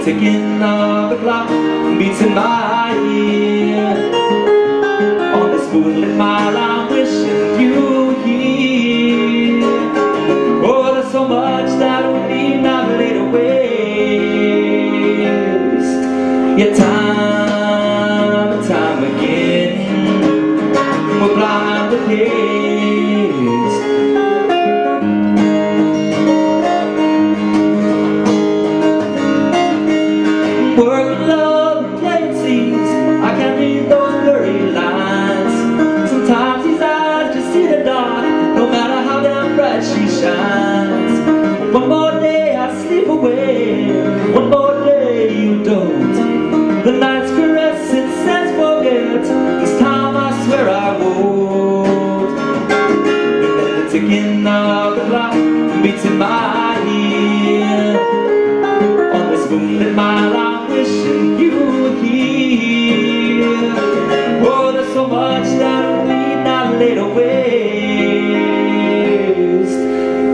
ticking of the clock beats in my ear. On this moonlit mile I'm wishing you were here. Oh, there's so much that we need not later waste. Yet time and time again we're blind with haste. Work, love, and play it seems I can't read those blurry lines. Sometimes these eyes just see the dark, no matter how damn bright she shines. One more day I sleep away, one more day you don't. The night's caress, it says forget, this time I swear I won't. And then the ticking of the clock beats in my ear. On this moonlit mile I'm wishing you were here. Oh, there's so much that we need not later waste.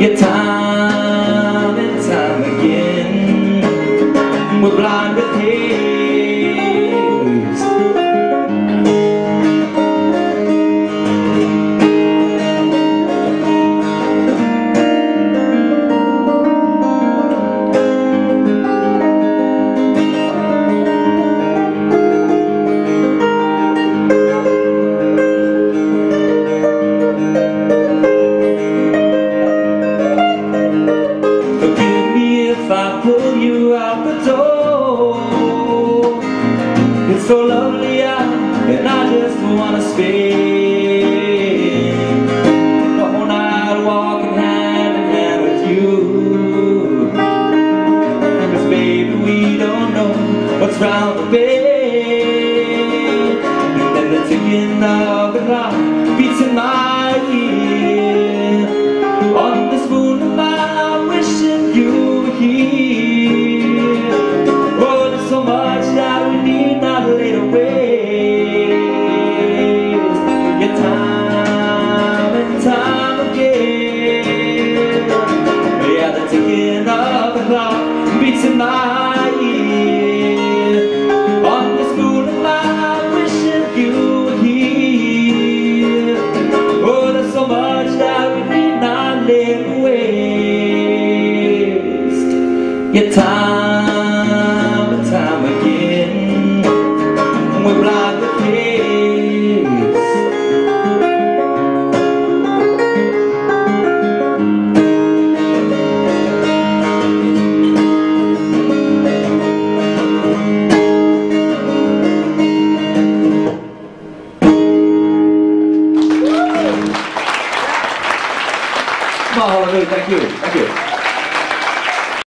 Yet time and time again we're blind with haste. If I pull you out the door, it's so lovely out, and I just wanna spend the whole night walking hand in hand with you. 'Cause baby, we don't know what's round the bend. And then the ticking of the clock beats in my ear. On this moonlit night I'm wishing you here. Oh, there's so much that we need not later waste. Yet time and time again, yeah, the ticking of the clock beats in my ear. On this moonlit night I'm wishing you were here. Oh, there's so much that we need not later waste. Yet